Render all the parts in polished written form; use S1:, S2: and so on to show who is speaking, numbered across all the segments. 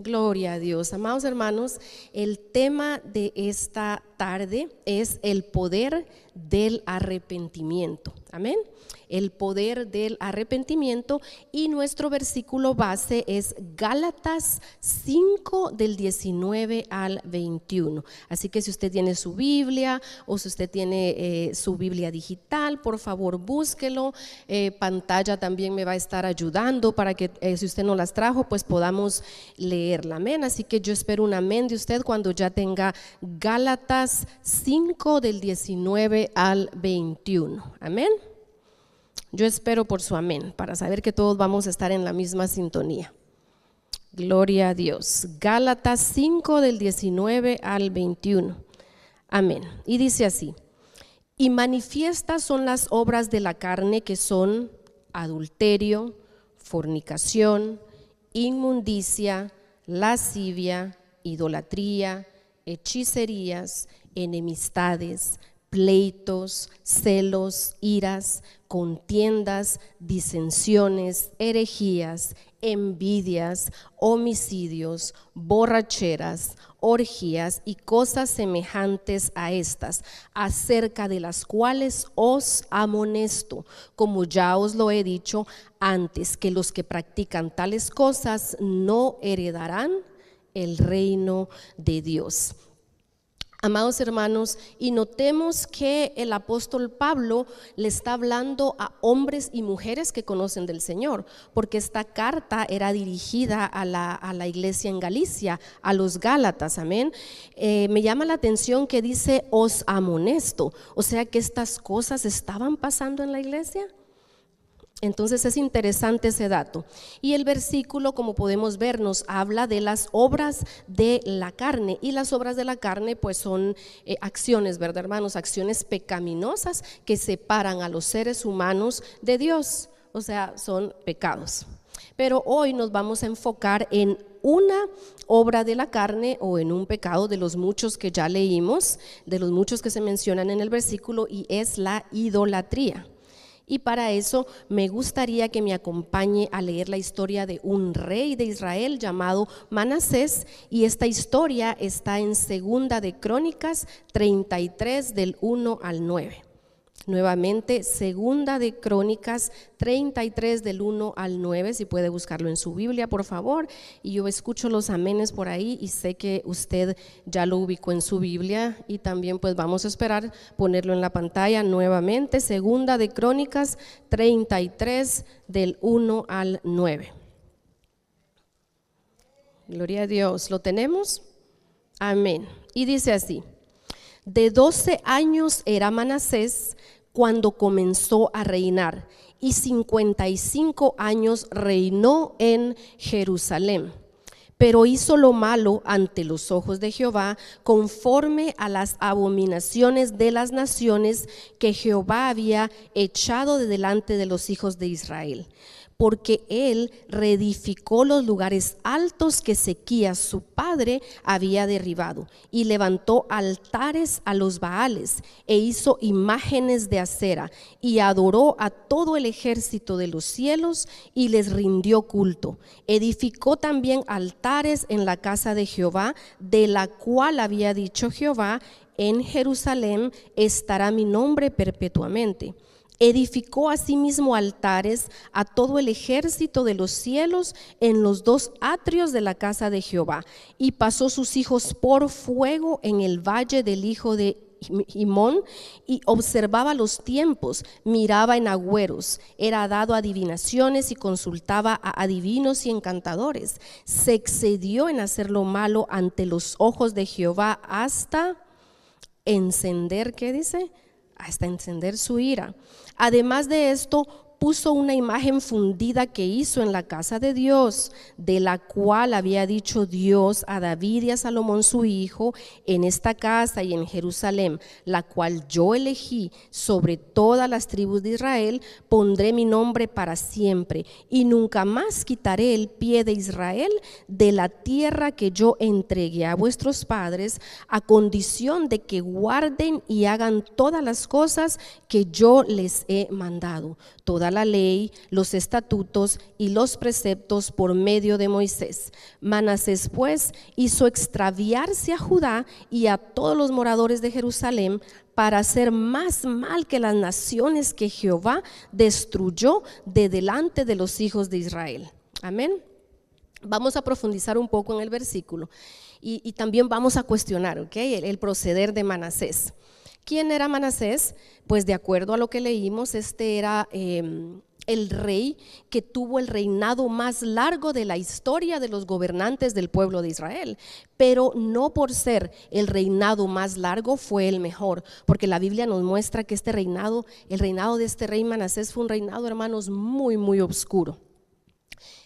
S1: Gloria a Dios. Amados hermanos, el tema de esta tarde es el poder del arrepentimiento. Amén. El poder del arrepentimiento, y nuestro versículo base es Gálatas 5 del 19 al 21. Así que si usted tiene su Biblia o si usted tiene su Biblia digital, por favor búsquelo. Pantalla también me va a estar ayudando para que si usted no las trajo, pues podamos leerla. Amén. Así que yo espero un amén de usted cuando ya tenga Gálatas 5 del 19 al 21. Amén. Yo espero por su amén, para saber que todos vamos a estar en la misma sintonía. Gloria a Dios. Gálatas 5 del 19 al 21. Amén. Y dice así: y manifiestas son las obras de la carne, que son adulterio, fornicación, inmundicia, lascivia, idolatría, hechicerías, enemistades, pleitos, celos, iras, contiendas, disensiones, herejías, envidias, homicidios, borracheras, orgías y cosas semejantes a estas, acerca de las cuales os amonesto, como ya os lo he dicho antes, que los que practican tales cosas no heredarán el reino de Dios. Amados hermanos, y notemos que el apóstol Pablo le está hablando a hombres y mujeres que conocen del Señor, porque esta carta era dirigida a la iglesia en Galicia, a los Gálatas. Amén. Me llama la atención que dice os amonesto, o sea que estas cosas estaban pasando en la iglesia. Entonces es interesante ese dato. Y el versículo, como podemos ver, nos habla de las obras de la carne, y las obras de la carne pues son acciones, ¿verdad, hermanos? Acciones pecaminosas que separan a los seres humanos de Dios, o sea, son pecados. Pero hoy nos vamos a enfocar en una obra de la carne, o en un pecado de los muchos que ya leímos, de los muchos que se mencionan en el versículo, y es la idolatría. Y para eso me gustaría que me acompañe a leer la historia de un rey de Israel llamado Manasés, y esta historia está en Segunda de Crónicas 33 del 1 al 9. Nuevamente, Segunda de Crónicas 33 del 1 al 9, si puede buscarlo en su Biblia, por favor. Y yo escucho los amenes por ahí y sé que usted ya lo ubicó en su Biblia, y también pues vamos a esperar ponerlo en la pantalla nuevamente. Segunda de Crónicas 33 del 1 al 9. Gloria a Dios. ¿Lo tenemos? Amén. Y dice así: de 12 años era Manasés cuando comenzó a reinar, y 55 años reinó en Jerusalén. Pero hizo lo malo ante los ojos de Jehová, conforme a las abominaciones de las naciones que Jehová había echado de delante de los hijos de Israel. Porque él reedificó los lugares altos que Ezequías su padre había derribado, y levantó altares a los Baales, e hizo imágenes de acera, y adoró a todo el ejército de los cielos, y les rindió culto. Edificó también altares en la casa de Jehová, de la cual había dicho Jehová: en Jerusalén estará mi nombre perpetuamente. Edificó asimismo altares a todo el ejército de los cielos en los dos atrios de la casa de Jehová, y pasó sus hijos por fuego en el valle del hijo de Himón, y observaba los tiempos, miraba en agüeros, era dado a adivinaciones y consultaba a adivinos y encantadores. Se excedió en hacer lo malo ante los ojos de Jehová hasta encender, ¿qué dice? Hasta encender su ira. Además de esto, puso una imagen fundida que hizo en la casa de Dios, de la cual había dicho Dios a David y a Salomón su hijo: en esta casa y en Jerusalén, la cual yo elegí sobre todas las tribus de Israel, pondré mi nombre para siempre, y nunca más quitaré el pie de Israel de la tierra que yo entregué a vuestros padres, a condición de que guarden y hagan todas las cosas que yo les he mandado. Toda toda la ley, los estatutos y los preceptos por medio de Moisés. Manasés pues hizo extraviarse a Judá y a todos los moradores de Jerusalén para hacer más mal que las naciones que Jehová destruyó de delante de los hijos de Israel. Amén. Vamos a profundizar un poco en el versículo y también vamos a cuestionar, el proceder de Manasés. ¿Quién era Manasés? Pues de acuerdo a lo que leímos, este era el rey que tuvo el reinado más largo de la historia de los gobernantes del pueblo de Israel, pero no por ser el reinado más largo fue el mejor, porque la Biblia nos muestra que este reinado, el reinado de este rey Manasés fue un reinado, hermanos, muy, muy oscuro.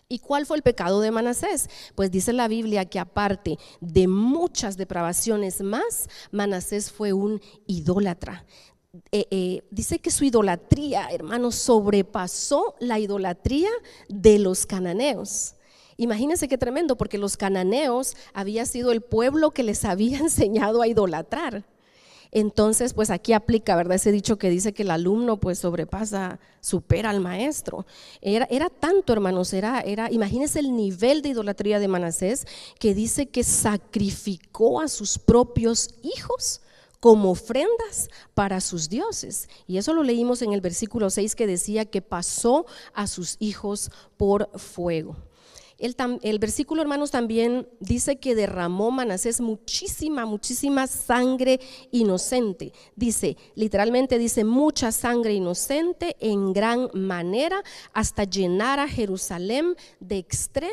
S1: ¿Y cuál fue el pecado de Manasés? Pues dice la Biblia que aparte de muchas depravaciones más, Manasés fue un idólatra. Dice que su idolatría, hermanos, sobrepasó la idolatría de los cananeos. Imagínense qué tremendo, porque los cananeos había sido el pueblo que les había enseñado a idolatrar. Entonces, pues aquí aplica, ¿verdad? Ese dicho que dice que el alumno pues supera al maestro. Era tanto, hermanos, imagínense el nivel de idolatría de Manasés, que dice que sacrificó a sus propios hijos como ofrendas para sus dioses. Y eso lo leímos en el versículo 6, que decía que pasó a sus hijos por fuego. El versículo, hermanos, también dice que derramó Manasés muchísima sangre inocente. Dice, literalmente dice, mucha sangre inocente en gran manera, hasta llenar a Jerusalén de extremo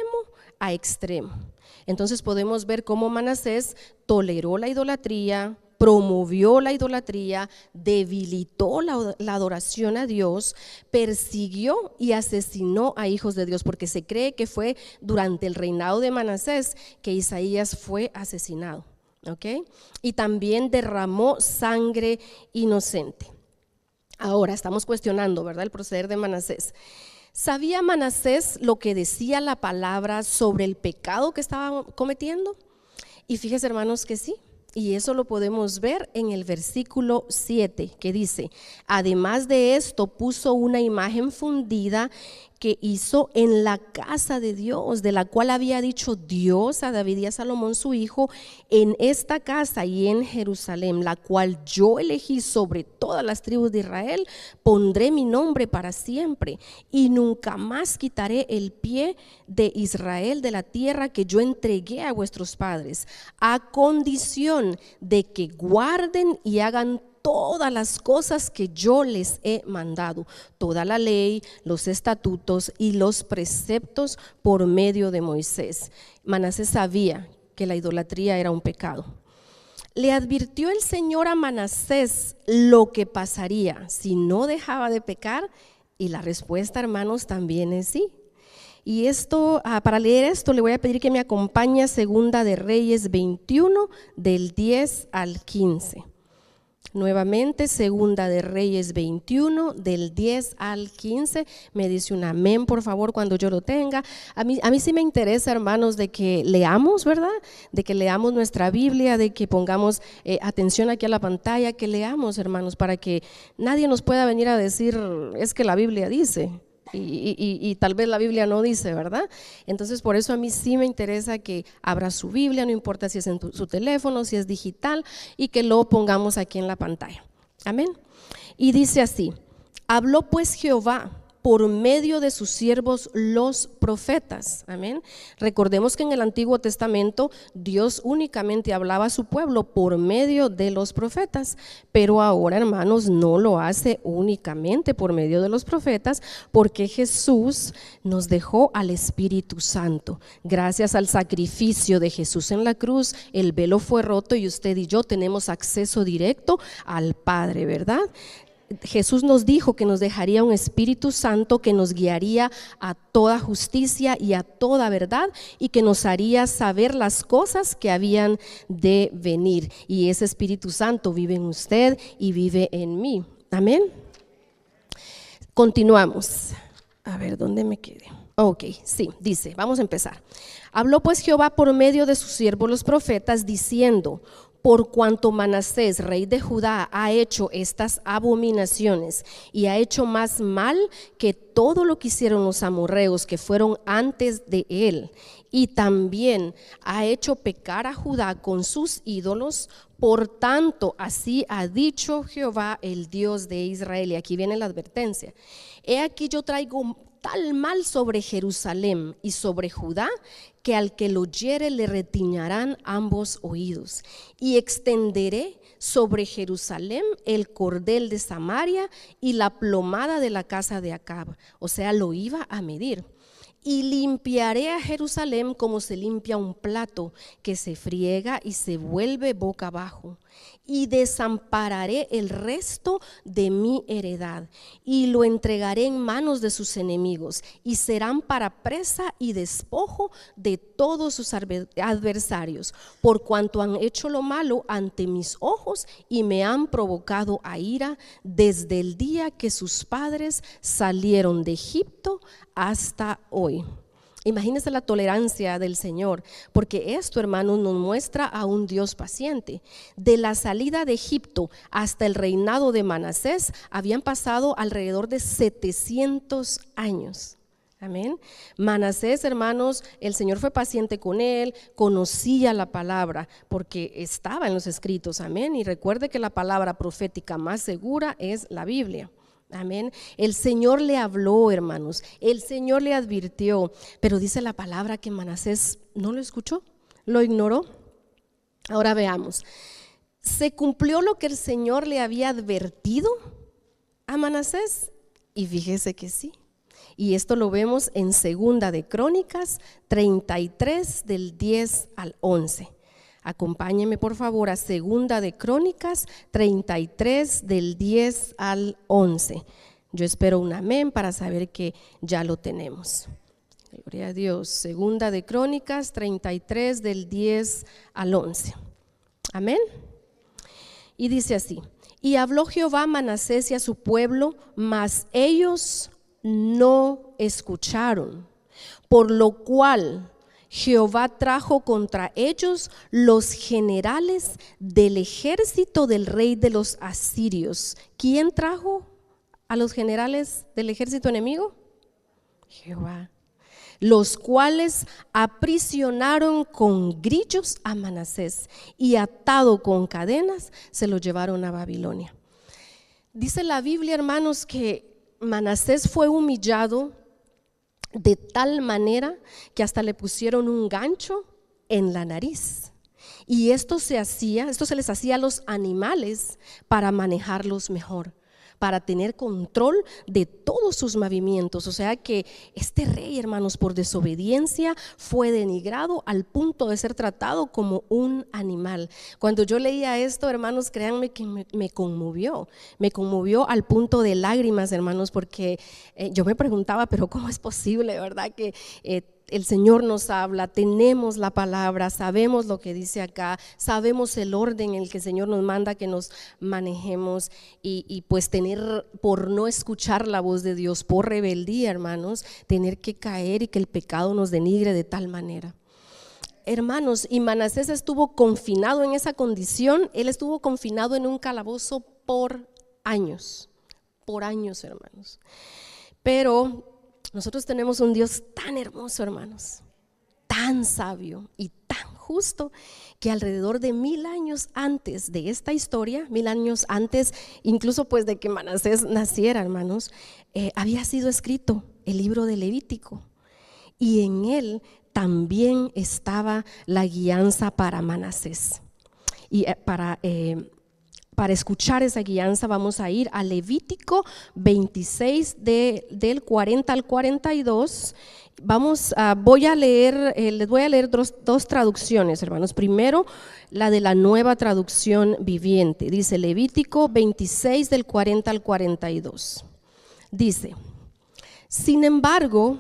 S1: a extremo. Entonces podemos ver cómo Manasés toleró la idolatría, promovió la idolatría, debilitó la adoración a Dios, persiguió y asesinó a hijos de Dios, porque se cree que fue durante el reinado de Manasés que Isaías fue asesinado, y también derramó sangre inocente. Ahora estamos cuestionando, ¿verdad?, el proceder de Manasés. ¿Sabía Manasés lo que decía la palabra sobre el pecado que estaba cometiendo? Y fíjese, hermanos, que sí. Y eso lo podemos ver en el versículo 7, que dice: además de esto puso una imagen fundida que hizo en la casa de Dios, de la cual había dicho Dios a David y a Salomón su hijo: en esta casa y en Jerusalén, la cual yo elegí sobre todas las tribus de Israel, pondré mi nombre para siempre, y nunca más quitaré el pie de Israel de la tierra que yo entregué a vuestros padres, a condición de que guarden y hagan todas las cosas que yo les he mandado, toda la ley, los estatutos y los preceptos por medio de Moisés. Manasés sabía que la idolatría era un pecado. Le advirtió el Señor a Manasés lo que pasaría si no dejaba de pecar, y la respuesta, hermanos, también es sí. Y esto, para leer esto, le voy a pedir que me acompañe a Segunda de Reyes 21, del 10 al 15. Nuevamente, Segunda de Reyes 21, del 10 al 15. Me dice un amén, por favor, cuando yo lo tenga. A mí sí me interesa, hermanos, de que leamos, ¿verdad? De que leamos nuestra Biblia, de que pongamos atención aquí a la pantalla, que leamos, hermanos, para que nadie nos pueda venir a decir, es que la Biblia dice. Y tal vez la Biblia no dice, ¿verdad? Entonces por eso a mí sí me interesa que abra su Biblia, no importa si es en su teléfono, si es digital, y que lo pongamos aquí en la pantalla. Amén. Y dice así: habló pues Jehová por medio de sus siervos los profetas. Amén. Recordemos que en el Antiguo Testamento Dios únicamente hablaba a su pueblo por medio de los profetas, pero ahora, hermanos, no lo hace únicamente por medio de los profetas, porque Jesús nos dejó al Espíritu Santo. Gracias al sacrificio de Jesús en la cruz, el velo fue roto y usted y yo tenemos acceso directo al Padre, ¿verdad? Jesús nos dijo que nos dejaría un Espíritu Santo que nos guiaría a toda justicia y a toda verdad, y que nos haría saber las cosas que habían de venir. Y ese Espíritu Santo vive en usted y vive en mí. Amén. Continuamos. A ver, ¿dónde me quedé? Ok, sí, dice, vamos a empezar. Habló pues Jehová por medio de sus siervos los profetas, diciendo: por cuanto Manasés, rey de Judá, ha hecho estas abominaciones y ha hecho más mal que todo lo que hicieron los amorreos que fueron antes de él, y también ha hecho pecar a Judá con sus ídolos, por tanto así ha dicho Jehová, el Dios de Israel. Y aquí viene la advertencia: he aquí yo traigo tal mal sobre Jerusalén y sobre Judá, que al que lo oyere le retiñarán ambos oídos, y extenderé sobre Jerusalén el cordel de Samaria y la plomada de la casa de Acab. O sea, lo iba a medir. Y limpiaré a Jerusalén como se limpia un plato que se friega y se vuelve boca abajo, y desampararé el resto de mi heredad y lo entregaré en manos de sus enemigos, y serán para presa y despojo de todos sus adversarios, por cuanto han hecho lo malo ante mis ojos y me han provocado a ira desde el día que sus padres salieron de Egipto hasta hoy. Imagínense la tolerancia del Señor, porque esto, hermanos, nos muestra a un Dios paciente. De la salida de Egipto hasta el reinado de Manasés habían pasado alrededor de 700 años. Amén. Manasés, hermanos, el Señor fue paciente con él, conocía la palabra porque estaba en los escritos. Amén. Y recuerde que la palabra profética más segura es la Biblia. Amén. El Señor le habló, hermanos, el Señor le advirtió, pero dice la palabra que Manasés no lo escuchó, lo ignoró. Ahora veamos, ¿se cumplió lo que el Señor le había advertido a Manasés? Y fíjese que sí. Y esto lo vemos en Segunda de Crónicas 33 del 10 al 11. Acompáñeme por favor a Segunda de Crónicas 33 del 10 al 11. Yo espero un amén para saber que ya lo tenemos. Gloria a Dios. Segunda de Crónicas 33 del 10 al 11. Amén. Y dice así: y habló Jehová a Manasés y a su pueblo, mas ellos no escucharon, por lo cual Jehová trajo contra ellos los generales del ejército del rey de los asirios. ¿Quién trajo a los generales del ejército enemigo? Jehová. Los cuales aprisionaron con grillos a Manasés y atado con cadenas se lo llevaron a Babilonia. Dice la Biblia, hermanos, que Manasés fue humillado de tal manera que hasta le pusieron un gancho en la nariz. Y esto se les hacía a los animales para manejarlos mejor, para tener control de todos sus movimientos. O sea que este rey, hermanos, por desobediencia fue denigrado al punto de ser tratado como un animal. Cuando yo leía esto, hermanos, créanme que me conmovió al punto de lágrimas, hermanos, porque yo me preguntaba, pero ¿cómo es posible, verdad? Que el Señor nos habla, tenemos la palabra, sabemos lo que dice acá, sabemos el orden en el que el Señor nos manda que nos manejemos, y pues tener, por no escuchar la voz de Dios, por rebeldía, hermanos, tener que caer y que el pecado nos denigre de tal manera. Hermanos, y Manasés estuvo confinado en esa condición. Él estuvo confinado en un calabozo por años, hermanos. Pero nosotros tenemos un Dios tan hermoso, hermanos, tan sabio y tan justo, que alrededor de 1000 años antes de esta historia, 1000 años antes incluso pues de que Manasés naciera, hermanos, había sido escrito el libro de Levítico, y en él también estaba la guianza para Manasés. Y para escuchar esa guianza vamos a ir a Levítico 26 del 40 al 42. Les voy a leer dos traducciones, hermanos. Primero, la de la Nueva Traducción Viviente. Dice Levítico 26 del 40 al 42. Dice: sin embargo,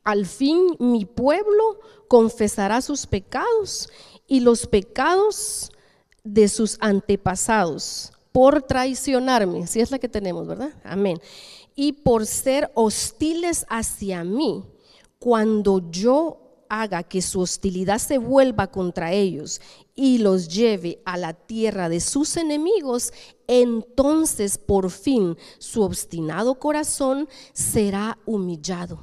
S1: al fin mi pueblo confesará sus pecados y los pecados de sus antepasados por traicionarme. Si es la que tenemos, ¿verdad? Amén. Y por ser hostiles hacia mí, cuando yo haga que su hostilidad se vuelva contra ellos y los lleve a la tierra de sus enemigos, entonces por fin su obstinado corazón será humillado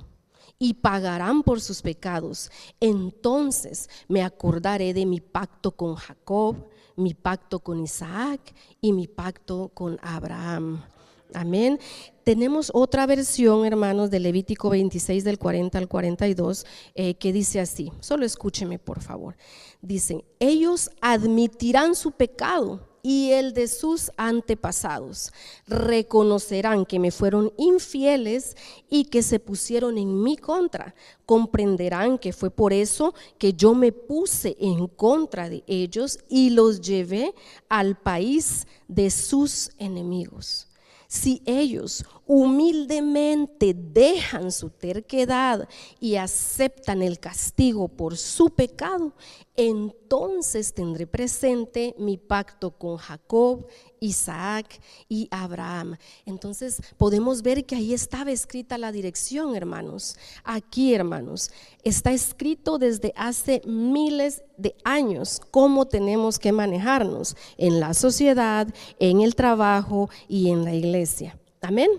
S1: y pagarán por sus pecados. Entonces me acordaré de mi pacto con Jacob, mi pacto con Isaac y mi pacto con Abraham. Amén. Tenemos otra versión, hermanos, de Levítico 26 del 40 al 42 que dice así, solo escúcheme por favor. Dicen: ellos admitirán su pecado y el de sus antepasados, reconocerán que me fueron infieles y que se pusieron en mi contra, comprenderán que fue por eso que yo me puse en contra de ellos y los llevé al país de sus enemigos. Si ellos humildemente dejan su terquedad y aceptan el castigo por su pecado, entonces tendré presente mi pacto con Jacob, Isaac y Abraham. Entonces podemos ver que ahí estaba escrita la dirección, hermanos. Aquí, hermanos, está escrito desde hace miles de años cómo tenemos que manejarnos en la sociedad, en el trabajo y en la iglesia. Amén.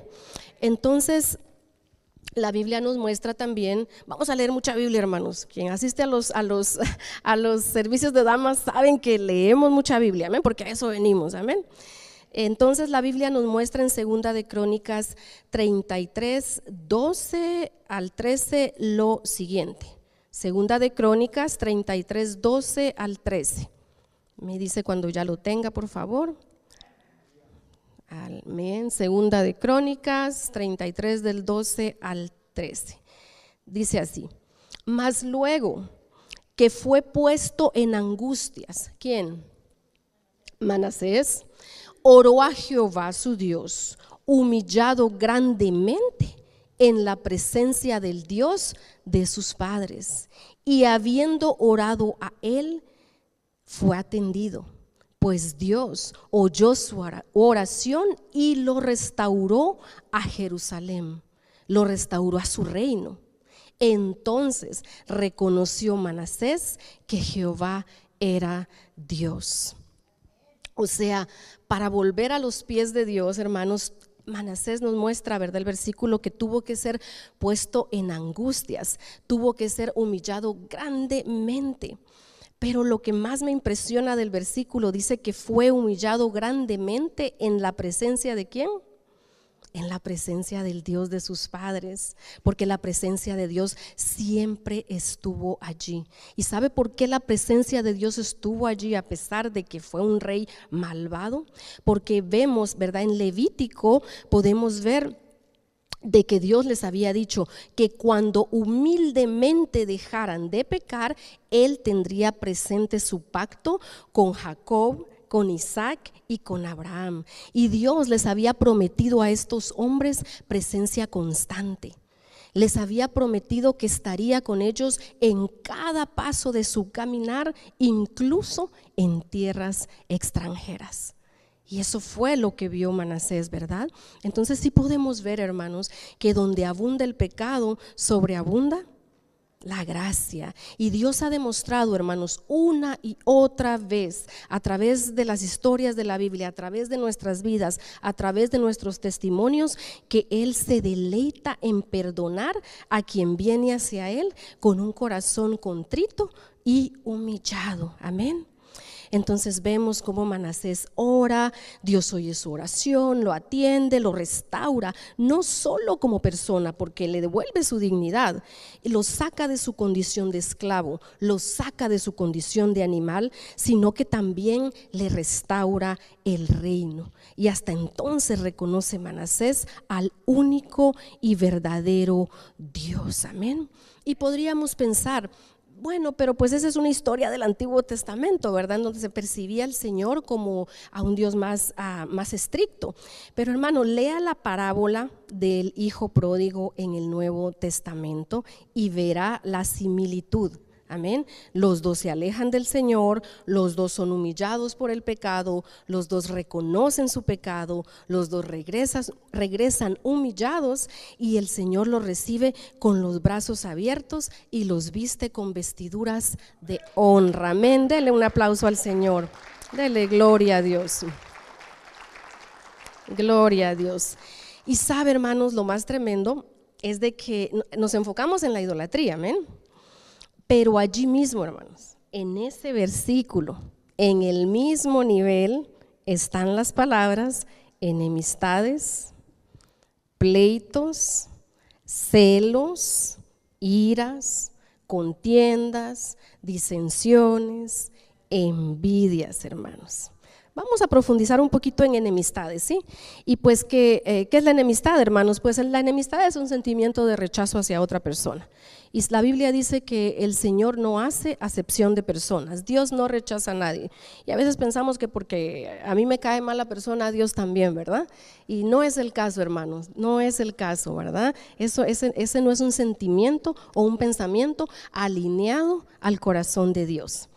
S1: Entonces la Biblia nos muestra también, vamos a leer mucha Biblia, hermanos. Quien asiste a los servicios de damas saben que leemos mucha Biblia, amén, porque a eso venimos, amén. Entonces la Biblia nos muestra en Segunda de Crónicas 33, 12 al 13 lo siguiente. Segunda de Crónicas 33, 12 al 13. Me dice cuando ya lo tenga, por favor. Amén. Segunda de Crónicas 33 del 12 al 13. Dice así: mas luego que fue puesto en angustias, ¿quién? Manasés, oró a Jehová su Dios, humillado grandemente en la presencia del Dios de sus padres, y habiendo orado a él, fue atendido. Pues Dios oyó su oración y lo restauró a Jerusalén, lo restauró a su reino. Entonces reconoció Manasés que Jehová era Dios. O sea, para volver a los pies de Dios, hermanos, Manasés nos muestra, ¿verdad?, el versículo, que tuvo que ser puesto en angustias, tuvo que ser humillado grandemente. Pero lo que más me impresiona del versículo dice que fue humillado grandemente en la presencia de ¿quién? En la presencia del Dios de sus padres, porque la presencia de Dios siempre estuvo allí. ¿Y sabe por qué la presencia de Dios estuvo allí a pesar de que fue un rey malvado? Porque vemos, ¿verdad?, en Levítico podemos ver de que Dios les había dicho que cuando humildemente dejaran de pecar, Él tendría presente su pacto con Jacob, con Isaac y con Abraham. Y Dios les había prometido a estos hombres presencia constante. Les había prometido que estaría con ellos en cada paso de su caminar, incluso en tierras extranjeras. Y eso fue lo que vio Manasés, ¿verdad? Entonces sí podemos ver, hermanos, que donde abunda el pecado, sobreabunda la gracia. Y Dios ha demostrado, hermanos, una y otra vez, a través de las historias de la Biblia, a través de nuestras vidas, a través de nuestros testimonios, que Él se deleita en perdonar a quien viene hacia Él con un corazón contrito y humillado. Amén. Entonces vemos cómo Manasés ora, Dios oye su oración, lo atiende, lo restaura, no solo como persona, porque le devuelve su dignidad, lo saca de su condición de esclavo, lo saca de su condición de animal, sino que también le restaura el reino. Y hasta entonces reconoce Manasés al único y verdadero Dios. Amén. Y podríamos pensar, bueno, pero pues esa es una historia del Antiguo Testamento, ¿verdad?, donde se percibía al Señor como a un Dios más estricto. Pero hermano, lea la parábola del hijo pródigo en el Nuevo Testamento y verá la similitud Amén. Los dos se alejan del Señor, los dos son humillados por el pecado, los dos reconocen su pecado, los dos regresan humillados y el Señor los recibe con los brazos abiertos y los viste con vestiduras de honra. Amén. Dele un aplauso al Señor. Dele gloria a Dios. Gloria a Dios. Y sabe, hermanos, lo más tremendo es de que nos enfocamos en la idolatría, amén. Pero allí mismo, hermanos, en ese versículo, en el mismo nivel, están las palabras enemistades, pleitos, celos, iras, contiendas, disensiones, envidias, hermanos. Vamos a profundizar un poquito en enemistades, ¿sí? Y pues, ¿qué es la enemistad, hermanos? Pues la enemistad es un sentimiento de rechazo hacia otra persona. Y la Biblia dice que el Señor no hace acepción de personas. Dios no rechaza a nadie. Y a veces pensamos que porque a mí me cae mal la persona, a Dios también, ¿verdad? Y no es el caso, hermanos, no es el caso, ¿verdad? Ese no es un sentimiento o un pensamiento alineado al corazón de Dios.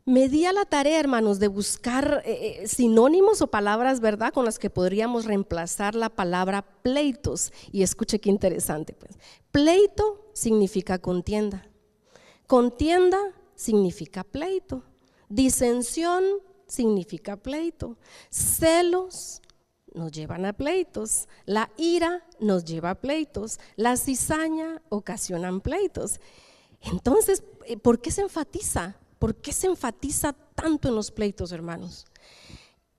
S1: Me di a la tarea, hermanos, de buscar sinónimos o palabras, ¿verdad?, con las que podríamos reemplazar la palabra pleitos. Y escuche qué interesante, pues. Pleito significa contienda. Contienda significa pleito. Disensión significa pleito. Celos nos llevan a pleitos. La ira nos lleva a pleitos. La cizaña ocasionan pleitos. Entonces, ¿por qué se enfatiza? ¿Por qué se enfatiza tanto en los pleitos, hermanos?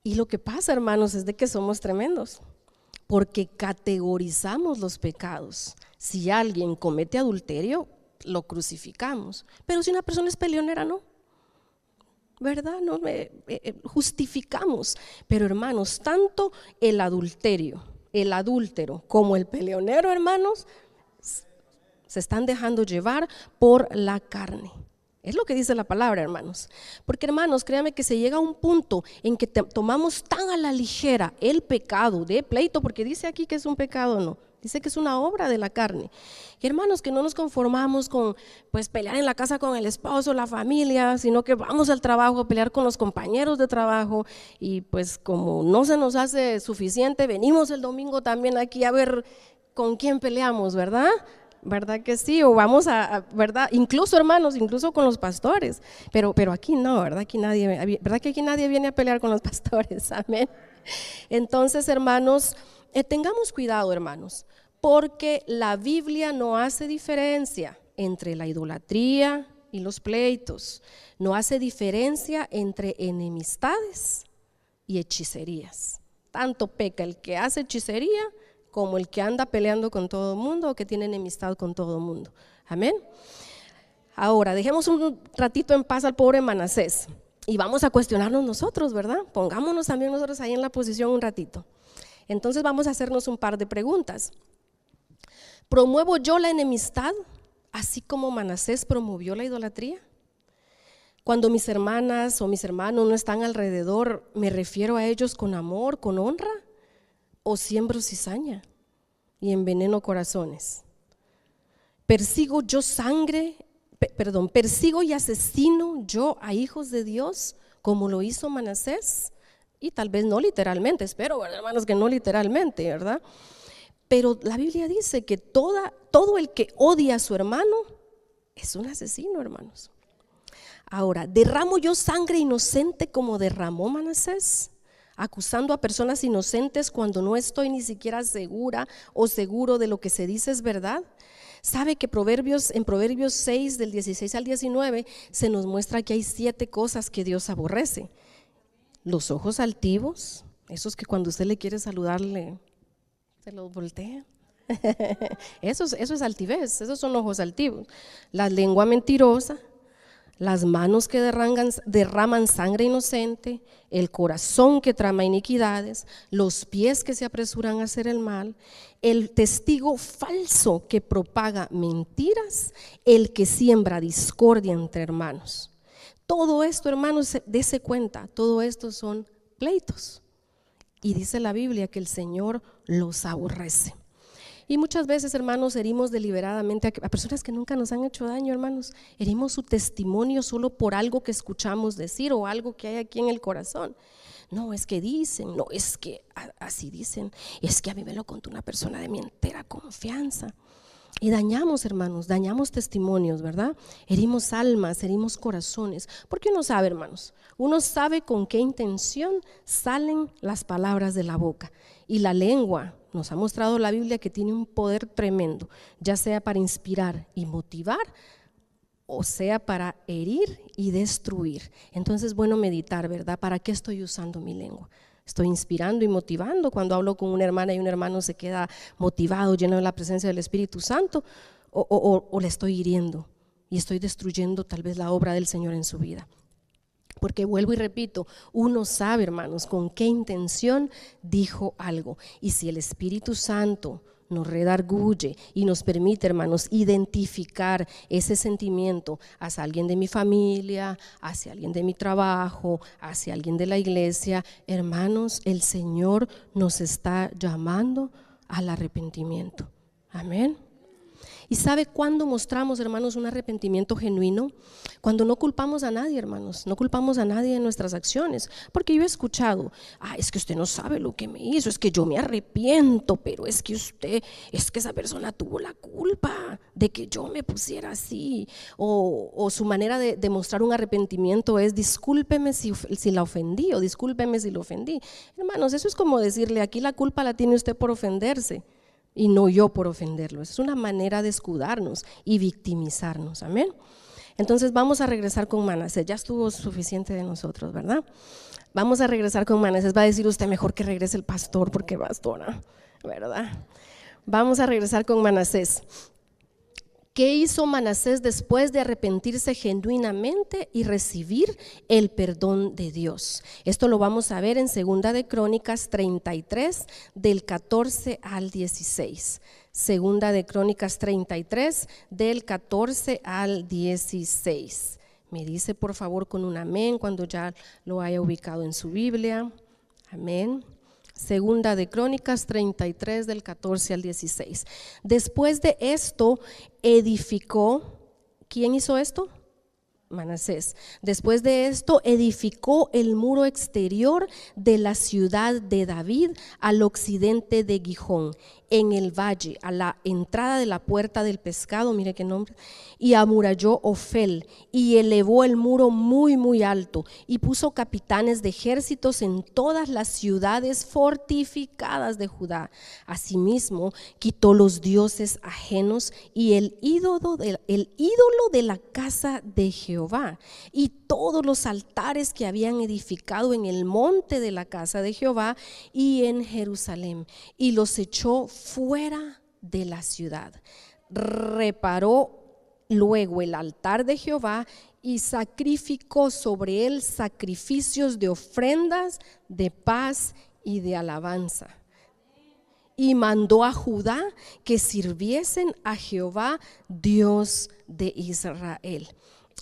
S1: Y lo que pasa, hermanos, es de que somos tremendos, porque categorizamos los pecados. Si alguien comete adulterio, lo crucificamos, pero si una persona es peleonera, no, ¿verdad? No justificamos. Pero, hermanos, tanto el adulterio, el adúltero como el peleonero, hermanos, se están dejando llevar por la carne. Es lo que dice la palabra, hermanos. Porque, hermanos, créanme que se llega a un punto en que tomamos tan a la ligera el pecado de pleito, porque dice aquí que es un pecado, no, dice que es una obra de la carne. Y, hermanos, que no nos conformamos con pues pelear en la casa con el esposo, la familia, sino que vamos al trabajo a pelear con los compañeros de trabajo y pues como no se nos hace suficiente, venimos el domingo también aquí a ver con quién peleamos, ¿verdad? ¿Verdad que sí? O vamos ¿verdad? Incluso, hermanos, incluso con los pastores, pero aquí no, ¿verdad? ¿Verdad que aquí nadie viene a pelear con los pastores? Amén. Entonces, hermanos, tengamos cuidado, hermanos, porque la Biblia no hace diferencia entre la idolatría y los pleitos, no hace diferencia entre enemistades y hechicerías. Tanto peca el que hace hechicería como el que anda peleando con todo el mundo o que tiene enemistad con todo el mundo. Amén. Ahora, dejemos un ratito en paz al pobre Manasés y vamos a cuestionarnos nosotros, ¿verdad? Pongámonos también nosotros ahí en la posición un ratito. Entonces vamos a hacernos un par de preguntas. ¿Promuevo yo la enemistad así como Manasés promovió la idolatría? Cuando mis hermanas o mis hermanos no están alrededor, ¿me refiero a ellos con amor, con honra? ¿O siembro cizaña y enveneno corazones? ¿Persigo y asesino yo a hijos de Dios como lo hizo Manasés? Y tal vez no literalmente, espero, hermanos, que no literalmente, ¿verdad? Pero la Biblia dice que todo el que odia a su hermano es un asesino, hermanos. Ahora, ¿derramo yo sangre inocente como derramó Manasés? Acusando a personas inocentes cuando no estoy ni siquiera segura o seguro de lo que se dice es verdad. Sabe que en Proverbios 6 del 16 al 19 se nos muestra que hay 7 cosas que Dios aborrece. Los ojos altivos, esos que cuando usted le quiere saludarle se los voltea. Eso es altivez, esos son ojos altivos. La lengua mentirosa, las manos que derraman sangre inocente, el corazón que trama iniquidades, los pies que se apresuran a hacer el mal, el testigo falso que propaga mentiras, el que siembra discordia entre hermanos. Todo esto, hermanos, dése cuenta, todo esto son pleitos. Y dice la Biblia que el Señor los aborrece. Y muchas veces, hermanos, herimos deliberadamente a personas que nunca nos han hecho daño, hermanos. Herimos su testimonio solo por algo que escuchamos decir o algo que hay aquí en el corazón. No, es que dicen, no, es que así dicen, es que a mí me lo contó una persona de mi entera confianza. Y dañamos, hermanos, dañamos testimonios, ¿verdad? Herimos almas, herimos corazones. Porque uno sabe, hermanos, uno sabe con qué intención salen las palabras de la boca. Y la lengua, nos ha mostrado la Biblia que tiene un poder tremendo, ya sea para inspirar y motivar, o sea para herir y destruir. Entonces, bueno, meditar, ¿verdad? ¿Para qué estoy usando mi lengua? Estoy inspirando y motivando. Cuando hablo con una hermana y un hermano se queda motivado, lleno de la presencia del Espíritu Santo, o le estoy hiriendo y estoy destruyendo tal vez la obra del Señor en su vida. Porque vuelvo y repito, uno sabe, hermanos, con qué intención dijo algo. Y si el Espíritu Santo nos redarguye y nos permite, hermanos, identificar ese sentimiento hacia alguien de mi familia, hacia alguien de mi trabajo, hacia alguien de la iglesia, hermanos, el Señor nos está llamando al arrepentimiento. Amén. ¿Y sabe cuándo mostramos, hermanos, un arrepentimiento genuino? Cuando no culpamos a nadie, hermanos, no culpamos a nadie de nuestras acciones. Porque yo he escuchado, es que usted no sabe lo que me hizo, es que yo me arrepiento, pero es que esa persona tuvo la culpa de que yo me pusiera así. O su manera de mostrar un arrepentimiento es: discúlpeme si la ofendí, o discúlpeme si lo ofendí. Hermanos, eso es como decirle: aquí la culpa la tiene usted por ofenderse y no yo por ofenderlo. Es una manera de escudarnos y victimizarnos. Amén. Entonces vamos a regresar con Manasés. Ya estuvo suficiente de nosotros, ¿verdad? Vamos a regresar con Manasés. Va a decir usted: mejor que regrese el pastor, porque pastora, ¿verdad? Vamos a regresar con Manasés. ¿Qué hizo Manasés después de arrepentirse genuinamente y recibir el perdón de Dios? Esto lo vamos a ver en 2 de Crónicas 33, del 14 al 16. 2 de Crónicas 33, del 14 al 16. Me dice por favor con un amén cuando ya lo haya ubicado en su Biblia. Amén. 2 de Crónicas 33, del 14 al 16. Después de esto edificó. ¿Quién hizo esto? Manasés. Después de esto edificó el muro exterior de la ciudad de David al occidente de Gijón, en el valle, a la entrada de la puerta del pescado, mire qué nombre, y amuralló Ofel y elevó el muro muy muy alto y puso capitanes de ejércitos en todas las ciudades fortificadas de Judá. Asimismo quitó los dioses ajenos y el ídolo de la casa de Jehová y todos los altares que habían edificado en el monte de la casa de Jehová y en Jerusalén, y los echó fuera de la ciudad. Reparó luego el altar de Jehová y sacrificó sobre él sacrificios de ofrendas de paz y de alabanza. Y mandó a Judá que sirviesen a Jehová, Dios de Israel.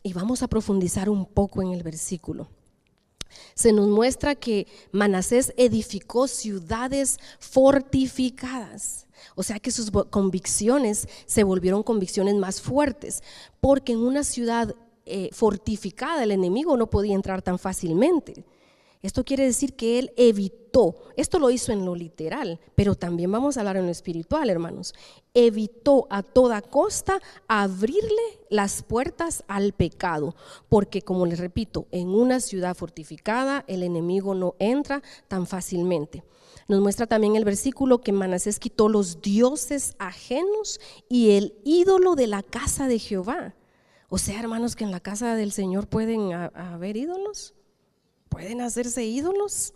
S1: Y vamos a profundizar un poco en el versículo. Se nos muestra que Manasés edificó ciudades fortificadas, o sea que sus convicciones se volvieron convicciones más fuertes, porque en una ciudad fortificada el enemigo no podía entrar tan fácilmente. Esto quiere decir que él evitó, esto lo hizo en lo literal, pero también vamos a hablar en lo espiritual, hermanos. Evitó a toda costa abrirle las puertas al pecado, porque como les repito, en una ciudad fortificada el enemigo no entra tan fácilmente. Nos muestra también el versículo que Manasés quitó los dioses ajenos y el ídolo de la casa de Jehová. O sea, hermanos, que en la casa del Señor pueden haber ídolos. ¿Pueden hacerse ídolos?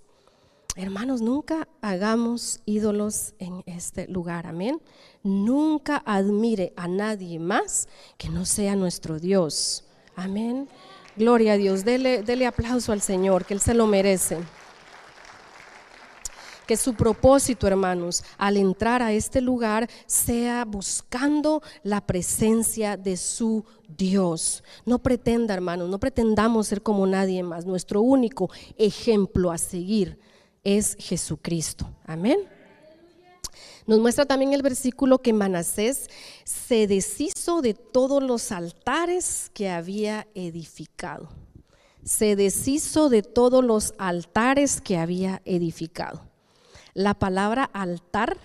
S1: Hermanos, nunca hagamos ídolos en este lugar, amén. Nunca admire a nadie más que no sea nuestro Dios, amén. Gloria a Dios, dele aplauso al Señor, que Él se lo merece. Que su propósito, hermanos, al entrar a este lugar sea buscando la presencia de su Dios. No pretenda, hermanos, no pretendamos ser como nadie más. Nuestro único ejemplo a seguir es Jesucristo. Amén. Nos muestra también el versículo que Manasés se deshizo de todos los altares que había edificado. Se deshizo de todos los altares que había edificado. La palabra altar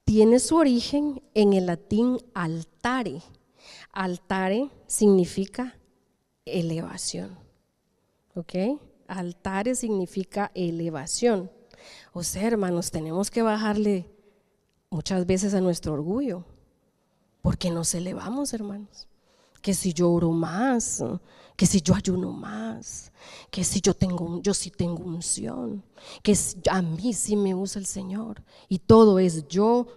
S1: tiene su origen en el latín altare. Altare significa elevación. ¿Ok? Altare significa elevación. O sea, hermanos, tenemos que bajarle muchas veces a nuestro orgullo, porque nos elevamos, hermanos. Que si yo oro más, que si yo ayuno más, que si yo sí tengo unción, que a mí sí me usa el Señor, y todo es yo.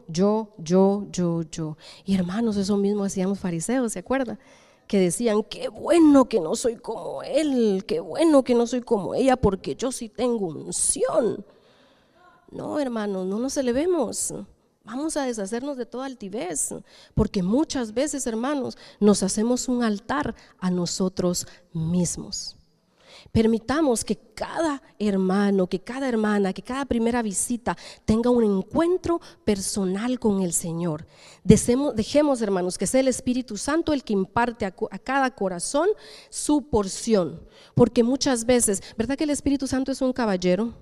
S1: Y hermanos, eso mismo hacían los fariseos, ¿se acuerdan? Que decían, qué bueno que no soy como él, qué bueno que no soy como ella, porque yo sí tengo unción. No, hermanos, no nos elevemos. Vamos a deshacernos de toda altivez, porque muchas veces, hermanos, nos hacemos un altar a nosotros mismos. Permitamos que cada hermano, que cada hermana, que cada primera visita tenga un encuentro personal con el Señor. Dejemos, hermanos, que sea el Espíritu Santo el que imparte a cada corazón su porción, porque muchas veces, ¿verdad que el Espíritu Santo es un caballero?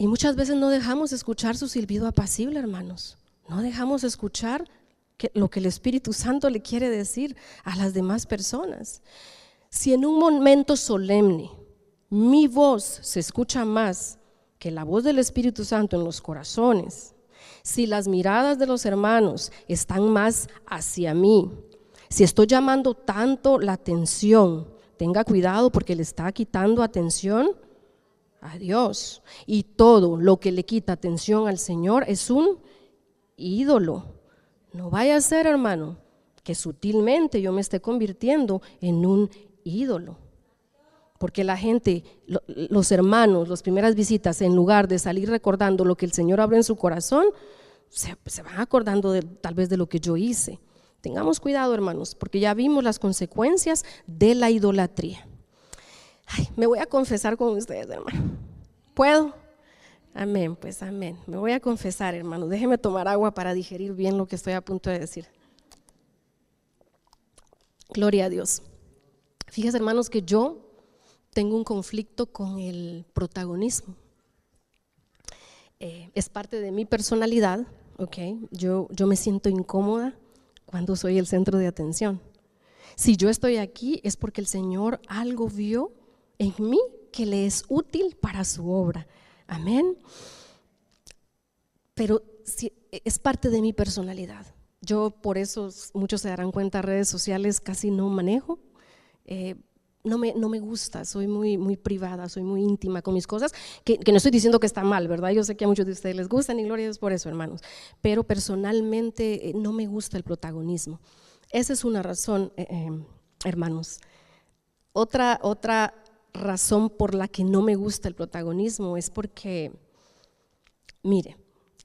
S1: Y muchas veces no dejamos escuchar su silbido apacible, hermanos. No dejamos escuchar lo que el Espíritu Santo le quiere decir a las demás personas. Si en un momento solemne mi voz se escucha más que la voz del Espíritu Santo en los corazones, si las miradas de los hermanos están más hacia mí, si estoy llamando tanto la atención, tenga cuidado porque le está quitando atención a Dios, y todo lo que le quita atención al Señor es un ídolo. No vaya a ser, hermano, que sutilmente yo me esté convirtiendo en un ídolo, porque la gente, los hermanos, las primeras visitas, en lugar de salir recordando lo que el Señor abre en su corazón, se van acordando tal vez de lo que yo hice. Tengamos cuidado, hermanos, porque ya vimos las consecuencias de la idolatría. Ay, me voy a confesar con ustedes, hermano. ¿Puedo? Amén, pues amén. Me voy a confesar, hermano. Déjeme tomar agua para digerir bien lo que estoy a punto de decir. Gloria a Dios. Fíjense, hermanos, que yo tengo un conflicto con el protagonismo. Es parte de mi personalidad, ¿ok? Yo me siento incómoda cuando soy el centro de atención. Si yo estoy aquí es porque el Señor algo vio en mí que le es útil para su obra. Amén. Pero es parte de mi personalidad. Yo por eso, muchos se darán cuenta, redes sociales casi no manejo. No me gusta, soy muy privada, soy muy íntima con mis cosas, que no estoy diciendo que está mal, ¿verdad? Yo sé que a muchos de ustedes les gustan y gloria a Dios por eso, hermanos. Pero personalmente no me gusta el protagonismo. Esa es una razón, hermanos. Otra razón por la que no me gusta el protagonismo es porque, mire,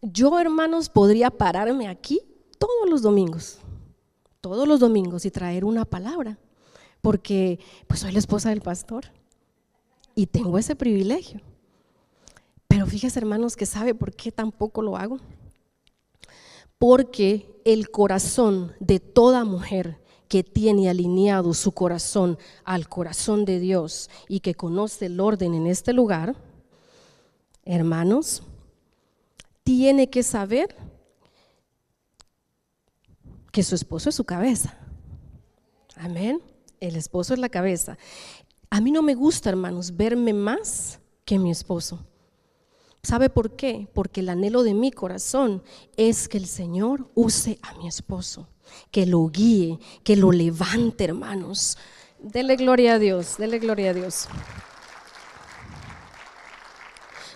S1: yo, hermanos, podría pararme aquí todos los domingos y traer una palabra, porque pues soy la esposa del pastor y tengo ese privilegio. Pero fíjese, hermanos, que ¿sabe por qué tampoco lo hago? Porque el corazón de toda mujer que tiene alineado su corazón al corazón de Dios y que conoce el orden en este lugar, hermanos, tiene que saber que su esposo es su cabeza. Amén. El esposo es la cabeza. A mí no me gusta, hermanos, verme más que mi esposo. ¿Sabe por qué? Porque el anhelo de mi corazón es que el Señor use a mi esposo, que lo guíe, que lo levante, hermanos. Dele gloria a Dios, dele gloria a Dios.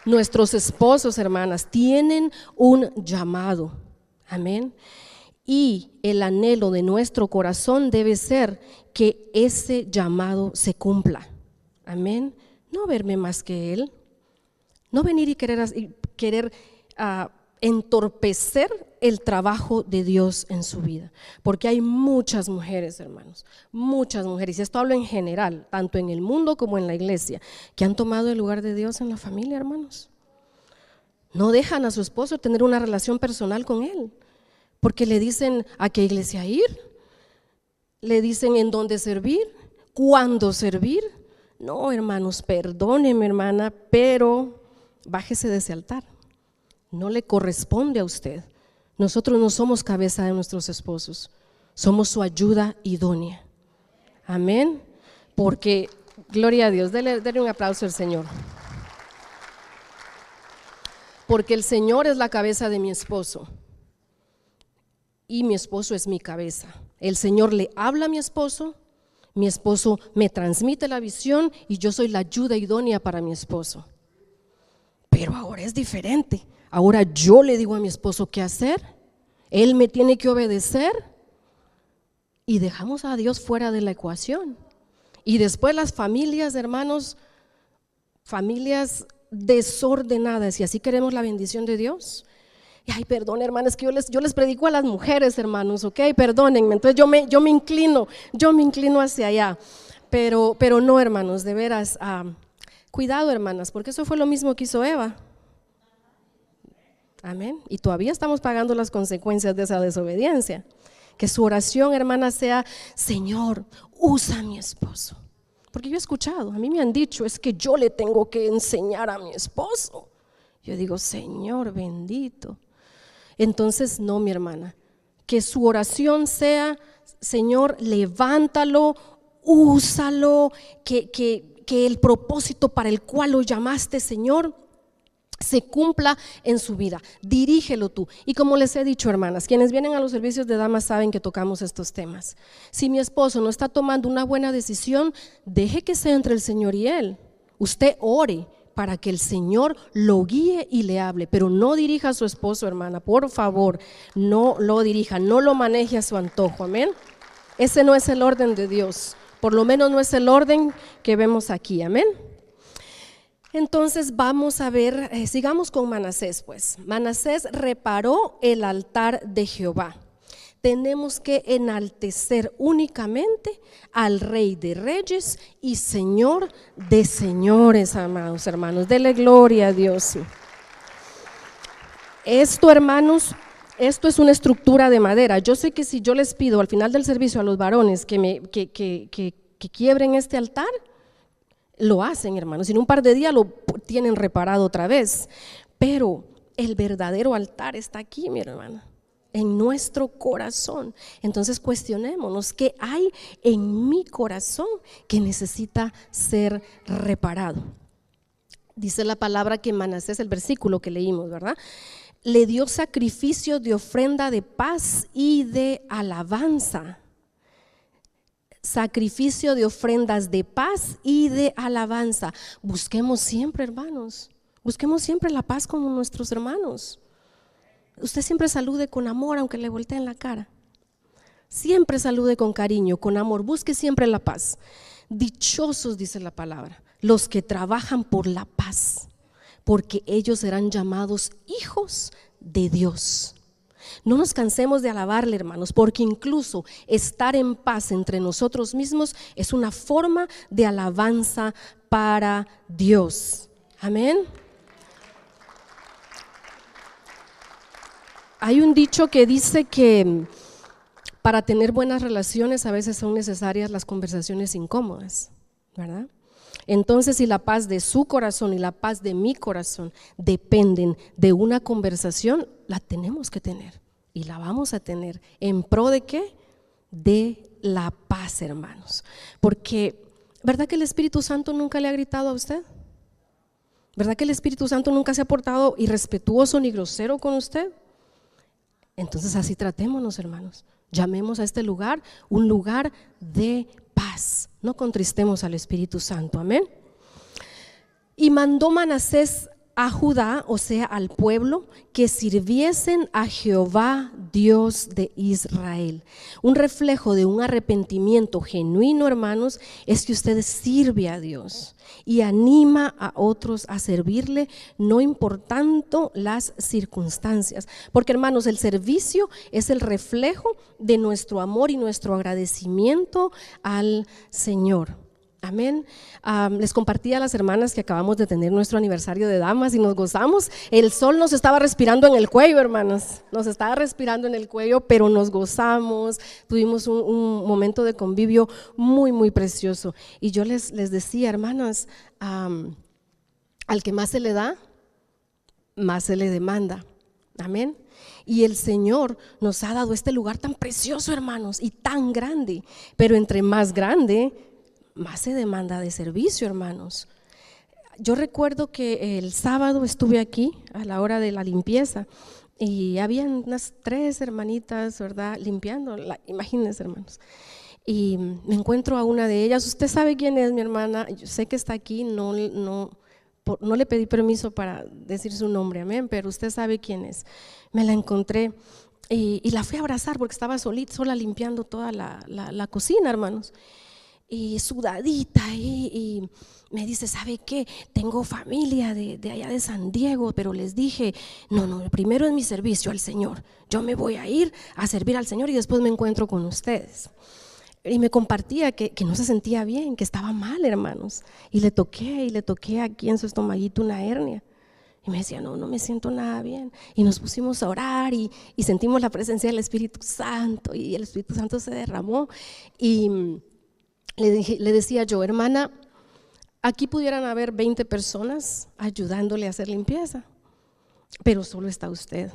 S1: Nuestros esposos, hermanas, tienen un llamado. Amén. Y el anhelo de nuestro corazón debe ser que ese llamado se cumpla. Amén. No verme más que él. No venir y querer entorpecer el trabajo de Dios en su vida. Porque hay muchas mujeres, hermanos, muchas mujeres, y esto hablo en general, tanto en el mundo como en la iglesia, que han tomado el lugar de Dios en la familia, hermanos. No dejan a su esposo tener una relación personal con él, porque le dicen a qué iglesia ir, le dicen en dónde servir, cuándo servir. No, hermanos, perdóneme, hermana, pero bájese de ese altar. No le corresponde a usted. Nosotros no somos cabeza de nuestros esposos, somos su ayuda idónea. Amén. Porque, gloria a Dios, dele un aplauso al Señor. Porque el Señor es la cabeza de mi esposo y mi esposo es mi cabeza. El Señor le habla a mi esposo me transmite la visión y yo soy la ayuda idónea para mi esposo. Pero ahora es diferente. Ahora yo le digo a mi esposo qué hacer, él me tiene que obedecer y dejamos a Dios fuera de la ecuación. Y después las familias, hermanos, familias desordenadas, y así queremos la bendición de Dios. Ay, perdón, hermanos, es que yo les predico a las mujeres, hermanos, ok, perdónenme. Entonces yo me inclino hacia allá, pero no, hermanos, de veras, cuidado, hermanas, porque eso fue lo mismo que hizo Eva. Amén. Y todavía estamos pagando las consecuencias de esa desobediencia. Que su oración, hermana, sea: Señor, usa a mi esposo. Porque yo he escuchado, a mí me han dicho, es que yo le tengo que enseñar a mi esposo. Yo digo, Señor bendito. Entonces, no, mi hermana, que su oración sea: Señor, levántalo, úsalo, que el propósito para el cual lo llamaste, Señor, se cumpla en su vida. Dirígelo tú. Y como les he dicho, hermanas, quienes vienen a los servicios de damas saben que tocamos estos temas. Si mi esposo no está tomando una buena decisión, deje que sea entre el Señor y él. Usted ore para que el Señor lo guíe y le hable, pero no dirija a su esposo, hermana, por favor, no lo dirija, no lo maneje a su antojo, amén. Ese no es el orden de Dios, por lo menos no es el orden que vemos aquí, amén. Entonces vamos a ver, sigamos con Manasés pues. Manasés reparó el altar de Jehová. Tenemos que enaltecer únicamente al Rey de Reyes y Señor de señores, amados hermanos. Dele gloria a Dios. Esto, hermanos, esto es una estructura de madera. Yo sé que si yo les pido al final del servicio a los varones que quiebren este altar, lo hacen, hermanos. En un par de días lo tienen reparado otra vez. Pero el verdadero altar está aquí, mi hermana, en nuestro corazón. Entonces cuestionémonos: ¿qué hay en mi corazón que necesita ser reparado? Dice la palabra que Manasés, el versículo que leímos, ¿verdad?, le dio sacrificio de ofrenda de paz y de alabanza. Sacrificio de ofrendas de paz y de alabanza. Busquemos siempre, hermanos, busquemos siempre la paz con nuestros hermanos. Usted siempre salude con amor aunque le volteen la cara. Siempre salude con cariño, con amor, busque siempre la paz. Dichosos, dice la palabra, los que trabajan por la paz, porque ellos serán llamados hijos de Dios. No nos cansemos de alabarle, hermanos, porque incluso estar en paz entre nosotros mismos es una forma de alabanza para Dios. Amén. Hay un dicho que dice que para tener buenas relaciones a veces son necesarias las conversaciones incómodas, ¿verdad? Entonces, si la paz de su corazón y la paz de mi corazón dependen de una conversación, la tenemos que tener y la vamos a tener. ¿En pro de qué? De la paz, hermanos. Porque, ¿verdad que el Espíritu Santo nunca le ha gritado a usted? ¿Verdad que el Espíritu Santo nunca se ha portado irrespetuoso ni grosero con usted? Entonces así tratémonos, hermanos. Llamemos a este lugar un lugar de paz. No contristemos al Espíritu Santo, amén. Y mandó Manasés a Judá, o sea, al pueblo, que sirviesen a Jehová, Dios de Israel. Un reflejo de un arrepentimiento genuino, hermanos, es que usted sirve a Dios y anima a otros a servirle, no importando las circunstancias. Porque, hermanos, el servicio es el reflejo de nuestro amor y nuestro agradecimiento al Señor. Amén. Les compartí a las hermanas que acabamos de tener nuestro aniversario de damas y nos gozamos. El sol nos estaba respirando en el cuello, hermanas. Nos estaba respirando en el cuello, pero nos gozamos. Tuvimos un momento de convivio muy, muy precioso. Y yo les decía, hermanas, al que más se le da, más se le demanda. Amén. Y el Señor nos ha dado este lugar tan precioso, hermanos, y tan grande. Pero entre más grande, más se demanda de servicio, hermanos. Yo recuerdo que el sábado estuve aquí a la hora de la limpieza y habían unas 3 hermanitas, ¿verdad?, limpiando, imagínense, hermanos. Y me encuentro a una de ellas. Usted sabe quién es, mi hermana. Yo sé que está aquí, no le pedí permiso para decir su nombre, amén, pero usted sabe quién es. Me la encontré y la fui a abrazar porque estaba sola limpiando toda la cocina, hermanos. Y sudadita y me dice, ¿sabe qué? Tengo familia de allá de San Diego, pero les dije, no, primero es mi servicio al Señor. Yo me voy a ir a servir al Señor y después me encuentro con ustedes. Y me compartía que no se sentía bien, que estaba mal, hermanos. Y le toqué aquí en su estomaguito una hernia. Y me decía, no me siento nada bien. Y nos pusimos a orar y sentimos la presencia del Espíritu Santo y el Espíritu Santo se derramó. Y le decía yo, hermana, aquí pudieran haber 20 personas ayudándole a hacer limpieza, pero solo está usted.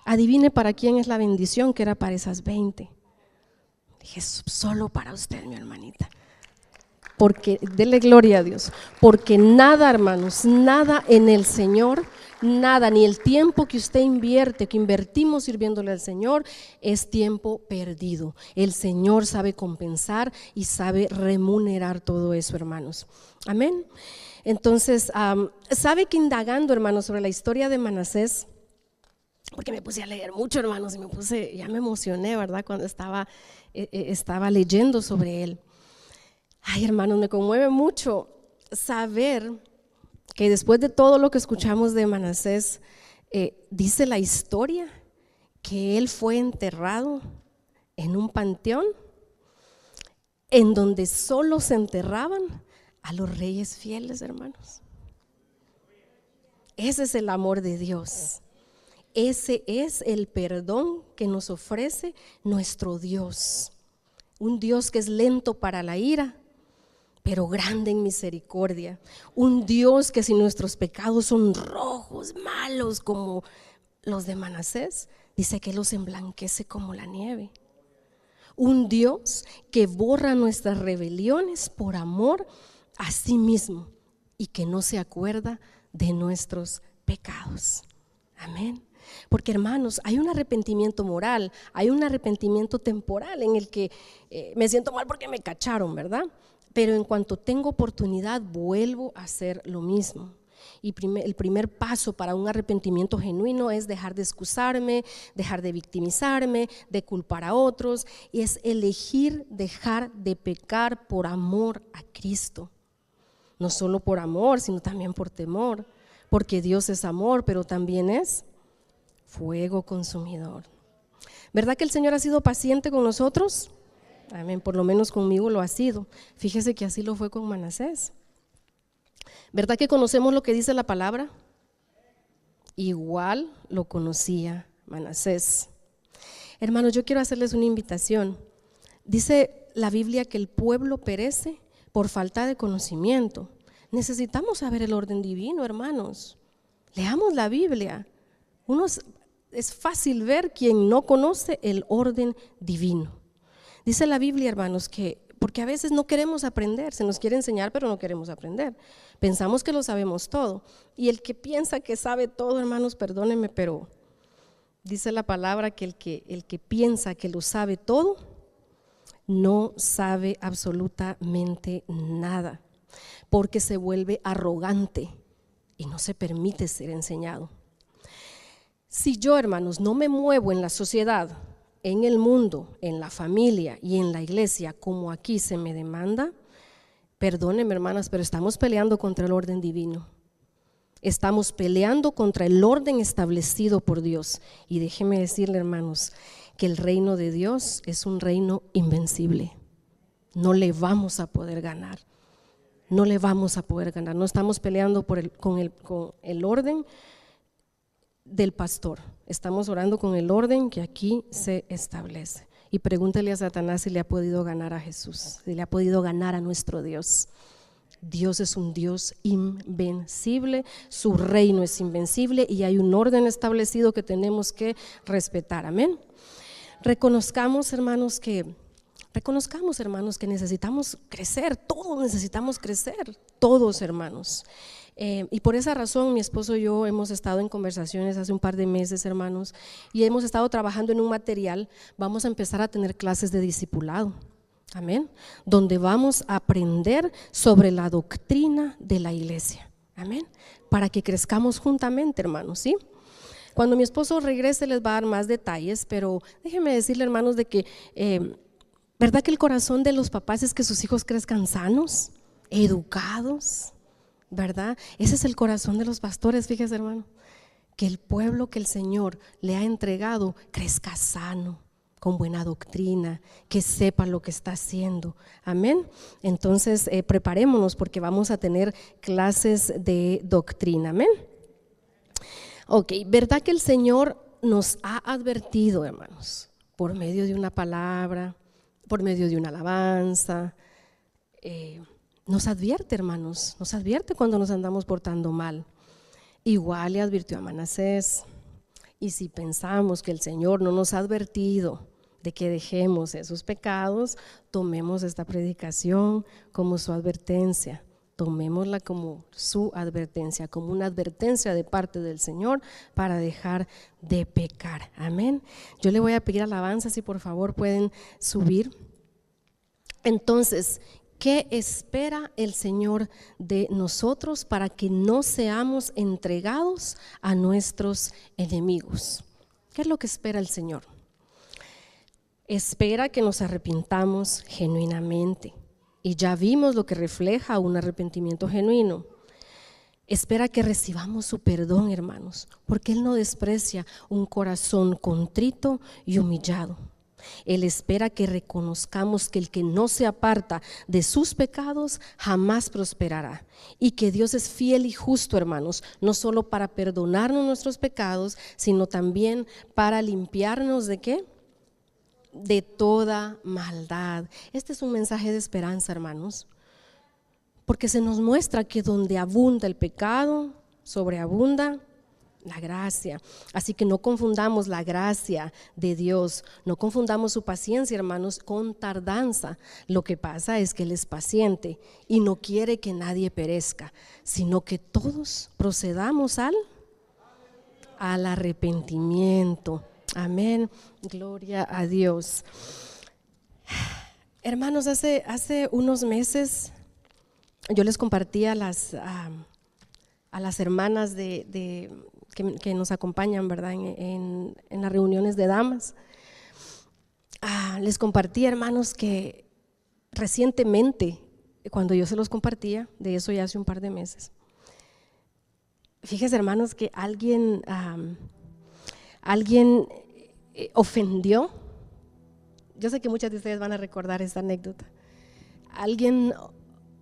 S1: Adivine para quién es la bendición que era para esas 20. Dije, solo para usted, mi hermanita. Porque, dele gloria a Dios, porque nada, hermanos, nada en el Señor, nada, ni el tiempo que usted invierte, que invertimos sirviéndole al Señor, es tiempo perdido. El Señor sabe compensar y sabe remunerar todo eso, hermanos. Amén. Entonces, sabe que indagando, hermanos, sobre la historia de Manasés, porque me puse a leer mucho, hermanos, y ya me emocioné, ¿verdad?, cuando estaba leyendo sobre él. Ay, hermanos, me conmueve mucho saber que después de todo lo que escuchamos de Manasés, dice la historia que él fue enterrado en un panteón en donde solo se enterraban a los reyes fieles, hermanos. Ese es el amor de Dios. Ese es el perdón que nos ofrece nuestro Dios. Un Dios que es lento para la ira, pero grande en misericordia. Un Dios que si nuestros pecados son rojos, malos como los de Manasés, dice que los emblanquece como la nieve. Un Dios que borra nuestras rebeliones por amor a sí mismo y que no se acuerda de nuestros pecados. Amén. Porque, hermanos, hay un arrepentimiento moral, hay un arrepentimiento temporal en el que me siento mal porque me cacharon, ¿verdad? Pero en cuanto tengo oportunidad vuelvo a hacer lo mismo. Y el primer paso para un arrepentimiento genuino es dejar de excusarme, dejar de victimizarme, de culpar a otros, y es elegir dejar de pecar por amor a Cristo. No solo por amor, sino también por temor, porque Dios es amor, pero también es fuego consumidor. ¿Verdad que el Señor ha sido paciente con nosotros? Amén, por lo menos conmigo lo ha sido. Fíjese que así lo fue con Manasés. ¿Verdad que conocemos lo que dice la palabra? Igual lo conocía Manasés. Hermanos, yo quiero hacerles una invitación. Dice la Biblia que el pueblo perece por falta de conocimiento. Necesitamos saber el orden divino, hermanos. Leamos la Biblia. Es fácil ver quien no conoce el orden divino. Dice la Biblia, hermanos, que porque a veces no queremos aprender, se nos quiere enseñar pero no queremos aprender. Pensamos que lo sabemos todo, y el que piensa que sabe todo, hermanos, perdónenme, pero dice la palabra que el que piensa que lo sabe todo no sabe absolutamente nada, porque se vuelve arrogante y no se permite ser enseñado. Si yo, hermanos, no me muevo en la sociedad, en el mundo, en la familia y en la iglesia como aquí se me demanda, perdónenme, hermanas, pero estamos peleando contra el orden divino. Estamos peleando contra el orden establecido por Dios. Y déjeme decirle, hermanos, que el reino de Dios es un reino invencible. No le vamos a poder ganar. no le vamos a poder ganar. No estamos peleando con el orden del pastor, estamos orando con el orden que aquí se establece. Y pregúntale a Satanás si le ha podido ganar a Jesús, si le ha podido ganar a nuestro Dios. Dios es un Dios invencible, su reino es invencible y hay un orden establecido que tenemos que respetar. Amén. Reconozcamos, hermanos, que necesitamos crecer, todos necesitamos crecer, todos, hermanos. Y por esa razón mi esposo y yo hemos estado en conversaciones hace un par de meses, hermanos, y hemos estado trabajando en un material. Vamos a empezar a tener clases de discipulado, amén, donde vamos a aprender sobre la doctrina de la iglesia, amén, para que crezcamos juntamente, hermanos, ¿sí? Cuando mi esposo regrese les va a dar más detalles, pero déjenme decirle, hermanos, de que ¿verdad que el corazón de los papás es que sus hijos crezcan sanos, educados? ¿Verdad? Ese es el corazón de los pastores, fíjese, hermano, que el pueblo que el Señor le ha entregado crezca sano, con buena doctrina, que sepa lo que está haciendo, amén. Entonces preparémonos porque vamos a tener clases de doctrina, amén. Ok, ¿verdad que el Señor nos ha advertido, hermanos, por medio de una palabra, por medio de una alabanza? Nos advierte, hermanos, nos advierte cuando nos andamos portando mal. Igual le advirtió a Manasés. Y si pensamos que el Señor no nos ha advertido de que dejemos esos pecados, tomemos esta predicación como su advertencia. Tomémosla como su advertencia, como una advertencia de parte del Señor para dejar de pecar. Amén. Yo le voy a pedir alabanza, si por favor pueden subir. Entonces, ¿qué espera el Señor de nosotros para que no seamos entregados a nuestros enemigos? ¿Qué es lo que espera el Señor? Espera que nos arrepintamos genuinamente, y ya vimos lo que refleja un arrepentimiento genuino. Espera que recibamos su perdón, hermanos, porque Él no desprecia un corazón contrito y humillado. Él espera que reconozcamos que el que no se aparta de sus pecados jamás prosperará, y que Dios es fiel y justo, hermanos, no solo para perdonarnos nuestros pecados, sino también para limpiarnos ¿de qué? De toda maldad. Este es un mensaje de esperanza, hermanos, porque se nos muestra que donde abunda el pecado, sobreabunda la gracia. Así que no confundamos la gracia de Dios, no confundamos su paciencia, hermanos, con tardanza. Lo que pasa es que Él es paciente y no quiere que nadie perezca, sino que todos procedamos al arrepentimiento. Amén, gloria a Dios. Hermanos, hace unos meses yo les compartí a las hermanas que nos acompañan, ¿verdad? En las reuniones de damas. Les compartí, hermanos, que recientemente, cuando yo se los compartía, de eso ya hace un par de meses, fíjense, hermanos, que alguien ofendió. Yo sé que muchas de ustedes van a recordar esta anécdota. Alguien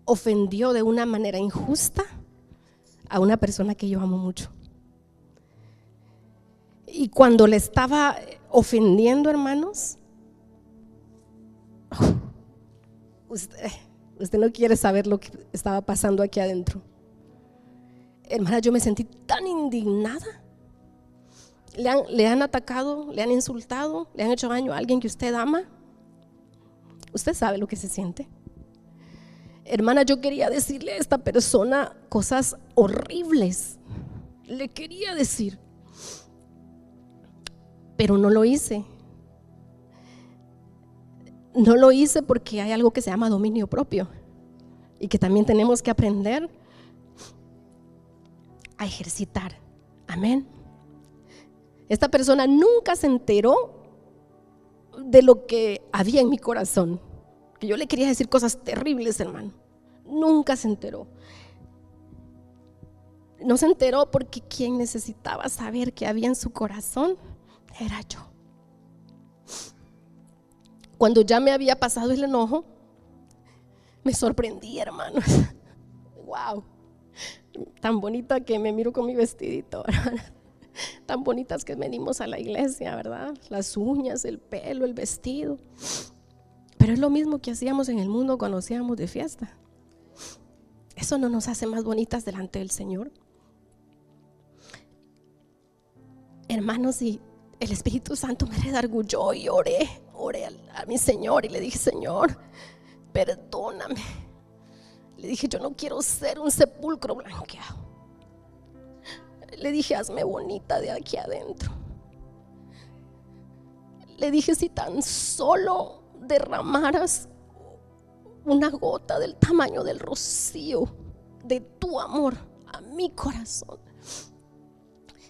S1: ofendió de una manera injusta a una persona que yo amo mucho. Y cuando le estaba ofendiendo, hermanos, usted no quiere saber lo que estaba pasando aquí adentro. Hermana, yo me sentí tan indignada. Le han atacado, le han insultado, le han hecho daño a alguien que usted ama. Usted sabe lo que se siente. Hermana, yo quería decirle a esta persona cosas horribles. Le quería decir, pero no lo hice. No lo hice porque hay algo que se llama dominio propio y que también tenemos que aprender a ejercitar. Amén. Esta persona nunca se enteró de lo que había en mi corazón, que yo le quería decir cosas terribles, hermano. Nunca se enteró. No se enteró porque quien necesitaba saber qué había en su corazón era yo. Cuando ya me había pasado el enojo, me sorprendí, hermanos. wow, tan bonita que me miro con mi vestidito, ¿verdad? Tan bonitas que venimos a la iglesia, ¿verdad? Las uñas, el pelo, el vestido. Pero es lo mismo que hacíamos en el mundo cuando hacíamos de fiesta. Eso no nos hace más bonitas delante del Señor. Hermanos, y el Espíritu Santo me redargulló y oré a mi Señor y le dije: Señor, perdóname. Le dije: yo no quiero ser un sepulcro blanqueado. Le dije: hazme bonita de aquí adentro. Le dije: si tan solo derramaras una gota del tamaño del rocío de tu amor a mi corazón,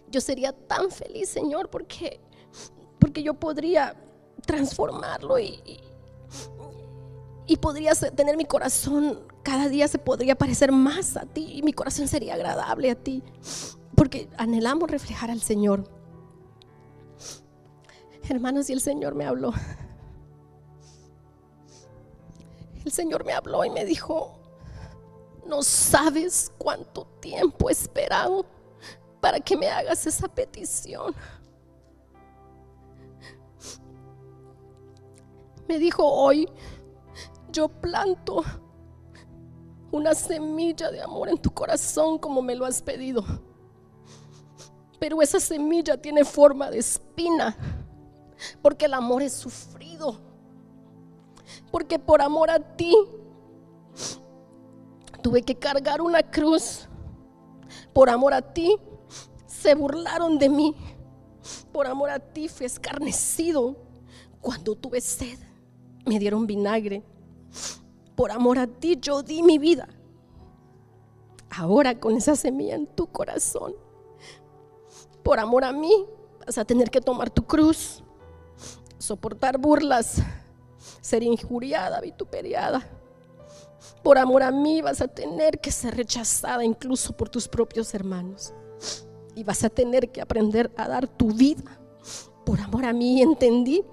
S1: yo sería tan feliz, Señor, porque yo podría transformarlo y podría tener mi corazón, cada día se podría parecer más a ti y mi corazón sería agradable a ti, porque anhelamos reflejar al Señor. Hermanos, y el Señor me habló. El Señor me habló y me dijo: no sabes cuánto tiempo he esperado para que me hagas esa petición. Me dijo: hoy yo planto una semilla de amor en tu corazón como me lo has pedido. Pero esa semilla tiene forma de espina, porque el amor es sufrido. Porque por amor a ti tuve que cargar una cruz. Por amor a ti se burlaron de mí. Por amor a ti fui escarnecido. Cuando tuve sed me dieron vinagre. Por amor a ti yo di mi vida. Ahora, con esa semilla en tu corazón, por amor a mí vas a tener que tomar tu cruz, soportar burlas, ser injuriada, vituperiada. Por amor a mí vas a tener que ser rechazada incluso por tus propios hermanos. Y vas a tener que aprender a dar tu vida. Por amor a mí entendí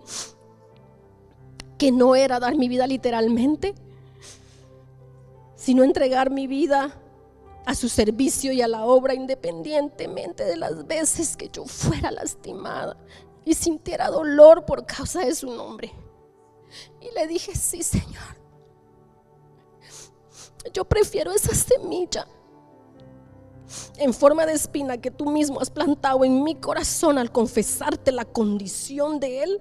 S1: que no era dar mi vida literalmente, sino entregar mi vida a su servicio y a la obra, independientemente de las veces que yo fuera lastimada y sintiera dolor por causa de su nombre. Y le dije: sí, Señor, yo prefiero esa semilla en forma de espina que tú mismo has plantado en mi corazón al confesarte la condición de Él,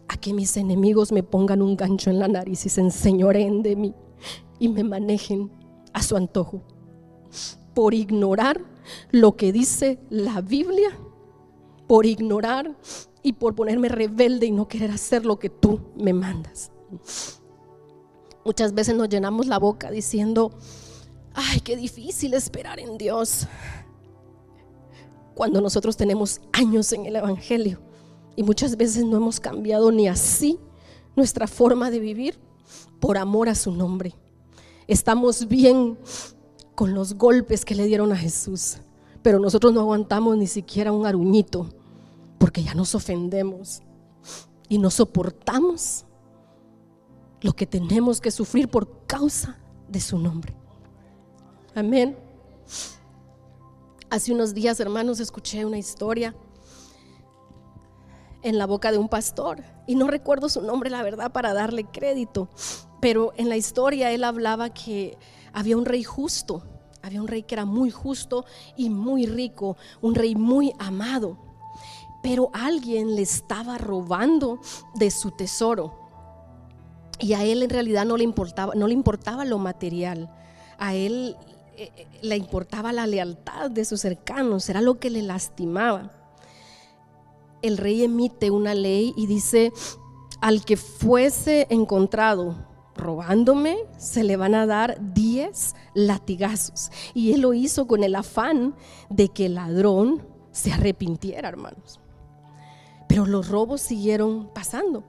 S1: a que mis enemigos me pongan un gancho en la nariz y se enseñoreen de mí y me manejen a su antojo, por ignorar lo que dice la Biblia, por ignorar y por ponerme rebelde y no querer hacer lo que tú me mandas. Muchas veces nos llenamos la boca diciendo: ay, qué difícil esperar en Dios, cuando nosotros tenemos años en el Evangelio y muchas veces no hemos cambiado ni así nuestra forma de vivir por amor a su nombre. Estamos bien con los golpes que le dieron a Jesús, pero nosotros no aguantamos ni siquiera un aruñito, porque ya nos ofendemos y no soportamos lo que tenemos que sufrir por causa de su nombre. Amén. Hace unos días, hermanos, escuché una historia en la boca de un pastor, y no recuerdo su nombre, la verdad, para darle crédito, pero en la historia él hablaba que había un rey justo, había un rey que era muy justo y muy rico, un rey muy amado, pero alguien le estaba robando de su tesoro, y a él en realidad no le importaba lo material, a él le importaba la lealtad de sus cercanos, era lo que le lastimaba. El rey emite una ley y dice: al que fuese encontrado robándome, se le van a dar 10 latigazos. Y él lo hizo con el afán de que el ladrón se arrepintiera, hermanos. Pero los robos siguieron pasando.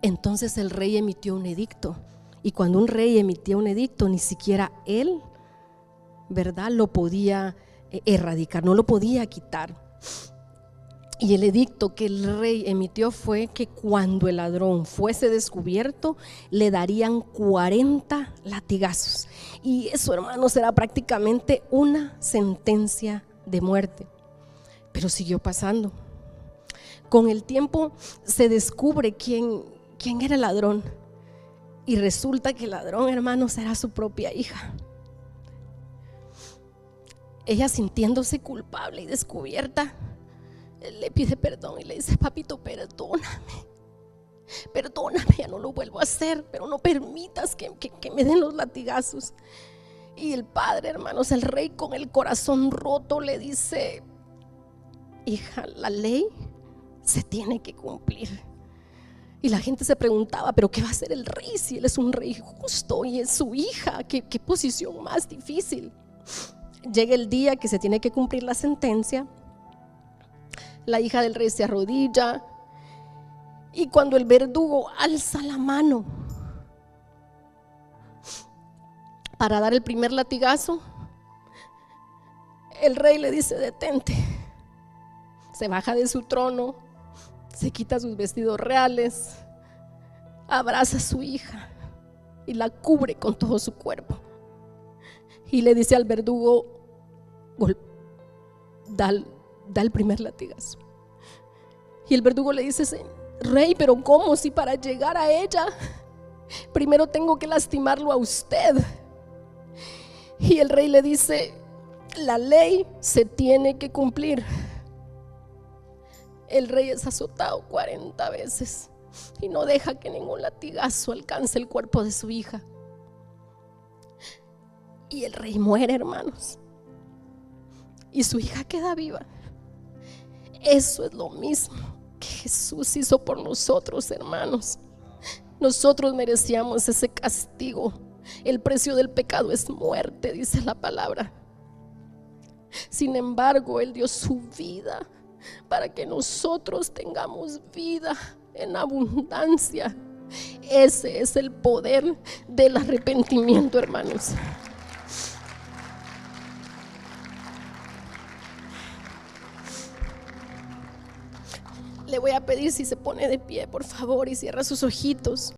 S1: Entonces el rey emitió un edicto. Y cuando un rey emitía un edicto, ni siquiera él, ¿verdad?, lo podía erradicar, no lo podía quitar. Y el edicto que el rey emitió fue que cuando el ladrón fuese descubierto, le darían 40 latigazos. Y eso, hermanos, era prácticamente una sentencia de muerte. Pero siguió pasando. Con el tiempo se descubre quién era el ladrón. Y resulta que el ladrón, hermanos, era su propia hija. Ella, sintiéndose culpable y descubierta, le pide perdón y le dice: papito, perdóname, ya no lo vuelvo a hacer, pero no permitas que me den los latigazos. Y el padre, hermanos, el rey, con el corazón roto, le dice: hija, la ley se tiene que cumplir. Y la gente se preguntaba: pero ¿qué va a hacer el rey si él es un rey justo y es su hija? ¿Qué posición más difícil? Llega el día que se tiene que cumplir la sentencia. La hija del rey se arrodilla, y cuando el verdugo alza la mano para dar el primer latigazo, el rey le dice: detente. Se baja de su trono, se quita sus vestidos reales, abraza a su hija y la cubre con todo su cuerpo, y le dice al verdugo: da el primer latigazo. Y el verdugo le dice: rey, pero ¿cómo? Si para llegar a ella primero tengo que lastimarlo a usted. Y el rey le dice: la ley se tiene que cumplir. El rey es azotado 40 veces y no deja que ningún latigazo alcance el cuerpo de su hija. Y el rey muere, hermanos, y su hija queda viva. Eso es lo mismo que Jesús hizo por nosotros, hermanos. Nosotros merecíamos ese castigo. El precio del pecado es muerte, dice la palabra. Sin embargo, Él dio su vida para que nosotros tengamos vida en abundancia. Ese es el poder del arrepentimiento, hermanos. Le voy a pedir si se pone de pie, por favor, y cierra sus ojitos.